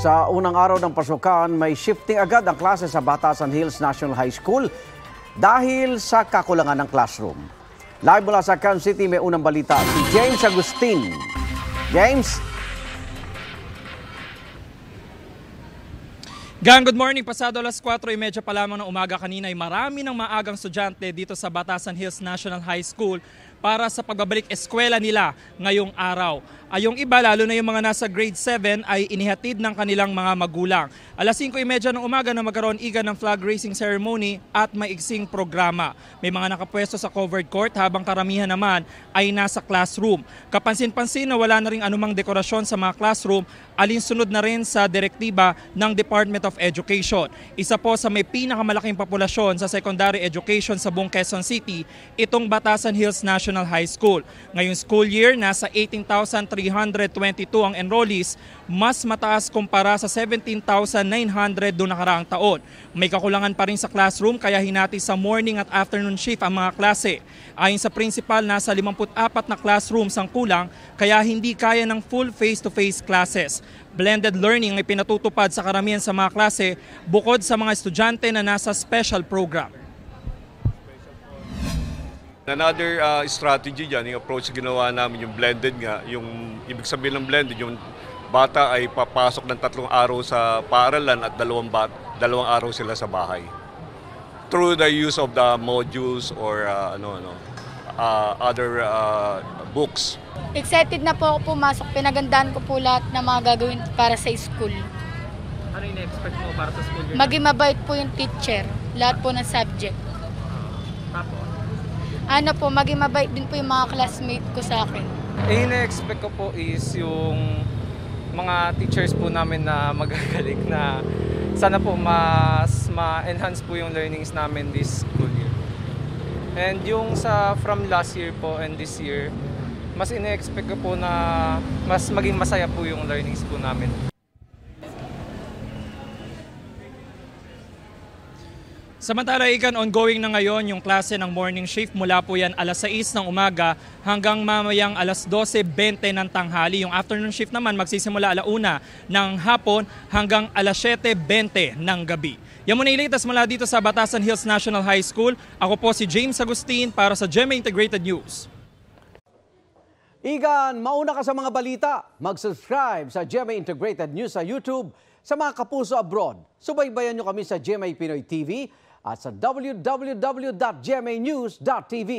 Sa unang araw ng pasukan, may shifting agad ang klase sa Batasan Hills National High School dahil sa kakulangan ng classroom. Live mula sa Quezon City, may unang balita si James Agustin. James? Gang, good morning. Pasado alas 4:30 pa lamang ng umaga kanina ay marami ng maagang estudyante dito sa Batasan Hills National High School para sa pagbabalik eskwela nila ngayong araw. Ay yung iba, lalo na yung mga nasa grade 7, ay inihatid ng kanilang mga magulang. Alas 5:30 ng umaga na magkaroon igan ng flag raising ceremony at maiksing programa. May mga nakapwesto sa covered court habang karamihan naman ay nasa classroom. Kapansin-pansin na wala na ring anumang dekorasyon sa mga classroom, alinsunod na rin sa direktiba ng Department of Education. Isa po sa may pinakamalaking populasyon sa secondary education sa buong Quezon City, itong Batasan Hills National High School. Ngayong school year, nasa 18,322 ang enrollees, mas mataas kumpara sa 17,900 doon nakaraang taon. May kakulangan pa rin sa classroom kaya hinati sa morning at afternoon shift ang mga klase. Ayon sa principal, nasa 54 na classrooms ang kulang kaya hindi kaya ng full face-to-face classes. Blended learning ay pinatutupad sa karamihan sa mga klase bukod sa mga estudyante na nasa special program. Another strategy dyan, yung approach ginawa namin, yung blended nga, yung ibig sabihin ng blended, yung bata ay papasok ng 3 araw sa paaralan at 2 araw sila sa bahay. Through the use of the modules or other books. Excited na po ako pumasok, pinagandaan ko po lahat ng mga gagawin para sa school. Ano yung na-expect mo para sa school year? Maging mabait po yung teacher, lahat po ng subject. Tapos? Maging mabait din po yung mga classmate ko sa akin. Na-expect ko po is yung mga teachers po namin na magagaling na sana po mas ma-enhance po yung learnings namin this school year. And yung from last year po and this year, mas ina-expect ko po na mas maging masaya po yung learnings po namin. Samantala, ikan ongoing na ngayon yung klase ng morning shift mula po yan alas 6 ng umaga hanggang mamayang alas 12:20 ng tanghali. Yung afternoon shift naman magsisimula alauna ng hapon hanggang alas 7:20 ng gabi. Yan muna ilitas mula dito sa Batasan Hills National High School. Ako po si James Agustin para sa GMA Integrated News. Igan, mauna ka sa mga balita. Mag-subscribe sa GMA Integrated News sa YouTube. Sa mga kapuso abroad, subaybayan nyo kami sa GMA Pinoy TV at sa www.gmanews.tv.